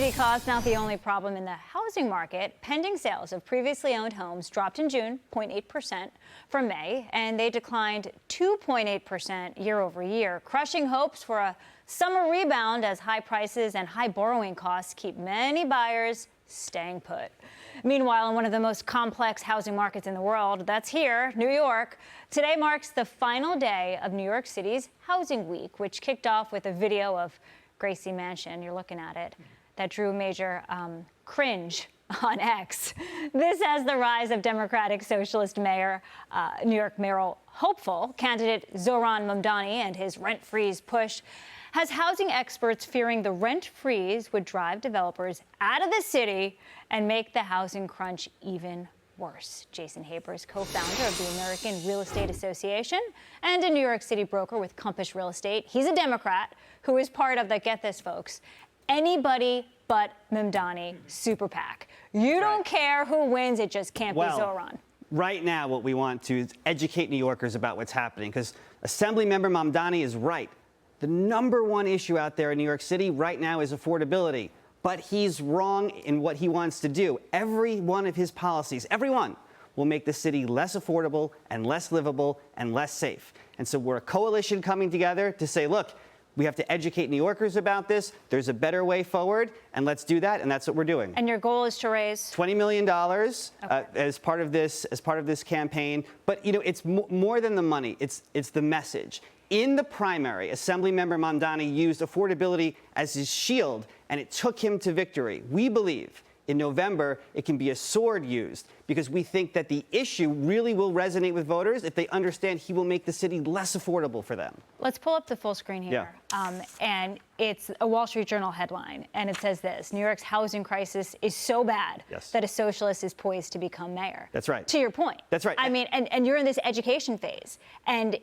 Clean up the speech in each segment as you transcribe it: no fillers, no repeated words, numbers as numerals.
Crazy costs not the only problem in the housing market. Pending sales of previously owned homes dropped in June 0.8% from May, and they declined 2.8% year over year, crushing hopes for a summer rebound as high prices and high borrowing costs keep many buyers staying put. Meanwhile, in one of the most complex housing markets in the world, that's here, New York. Today marks the final day of New York City's Housing Week, which kicked off with a video of Gracie Mansion, you're looking at it, that drew major cringe on X. This as the rise of Democratic Socialist Mayor, New York mayoral hopeful candidate Zohran Mamdani and his rent freeze push has housing experts fearing the rent freeze would drive developers out of the city and make the housing crunch even worse. Jason Haber is co-founder of the American Real Estate Association and a New York City broker with Compass Real Estate. He's a Democrat who is part of the, get this folks, anybody but Mamdani super PAC. You don't care who wins, it just can't be Zohran. Right now, what we want to is educate New Yorkers about what's happening, because Assemblymember Mamdani is right. The #1 issue out there in New York City right now is affordability. But he's wrong in what he wants to do. Every one of his policies, every one, will make the city less affordable and less livable and less safe. And so we're a coalition coming together to say, look, we have to educate New Yorkers about this. There's a better way forward, and let's do that, and that's what we're doing. And your goal is to raise $20 million as part of this campaign. But you know, it's more than the money. It's the message. In the primary, Assemblymember Mamdani used affordability as his shield, and it took him to victory. We believe in November it can be a sword used, because we think that the issue really will resonate with voters if they understand he will make the city less affordable for them. Let's pull up the full screen here. Yeah. And it's a Wall Street Journal headline, and it says this: New York's housing crisis is so bad that a socialist is poised to become mayor. That's right. To your point. That's right. I mean, and you're in this education phase. And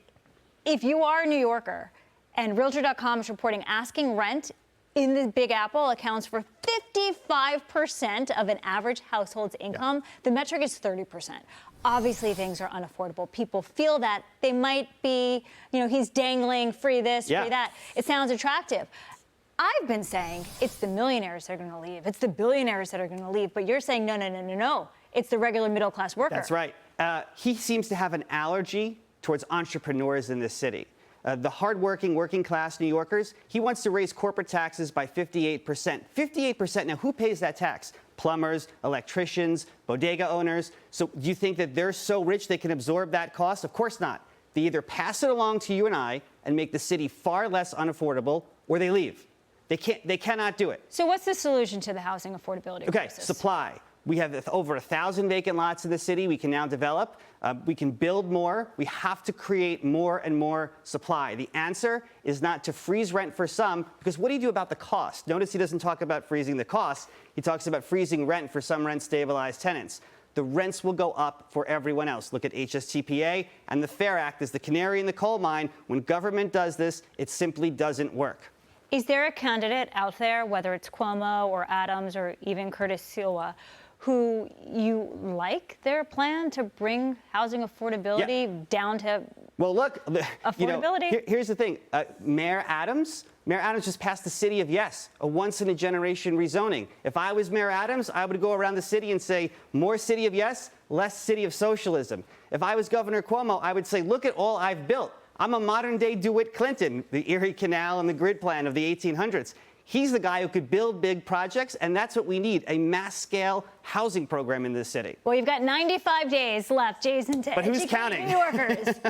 if you are a New Yorker, and Realtor.com is reporting asking rent in the Big Apple accounts for 55% of an average household's income, the metric is 30%. Obviously, things are unaffordable. People feel that. They might be, you know, he's dangling free this, free that. It sounds attractive. I've been saying it's the millionaires that are going to leave. It's the billionaires that are going to leave. But you're saying, no. It's the regular middle-class worker. That's right. He seems to have an allergy towards entrepreneurs in this city. The hardworking, working-class New Yorkers, he wants to raise corporate taxes by 58%. 58%. Now, who pays that tax? Plumbers, electricians, bodega owners. So do you think that they're so rich they can absorb that cost? Of course not. They either pass it along to you and I and make the city far less unaffordable, or they leave. They cannot do it. So what's the solution to the housing affordability crisis? Supply. We have over 1,000 vacant lots in the city we can now develop. We can build more. We have to create more and more supply. The answer is not to freeze rent for some, because what do you do about the cost? Notice he doesn't talk about freezing the cost. He talks about freezing rent for some rent-stabilized tenants. The rents will go up for everyone else. Look at HSTPA, and the FAIR Act is the canary in the coal mine. When government does this, it simply doesn't work. Is there a candidate out there, whether it's Cuomo or Adams or even Curtis Silva, who you like their plan to bring housing affordability down to affordability? You know, here's the thing. Mayor Adams just passed the City of Yes, a once-in-a-generation rezoning. If I was Mayor Adams, I would go around the city and say, more City of Yes, less City of Socialism. If I was Governor Cuomo, I would say, look at all I've built. I'm a modern-day DeWitt Clinton, the Erie Canal and the grid plan of the 1800s. He's the guy who could build big projects, and that's what we need, a mass-scale housing program in this city. Well, you've got 95 days left, Jason, to educate New Yorkers.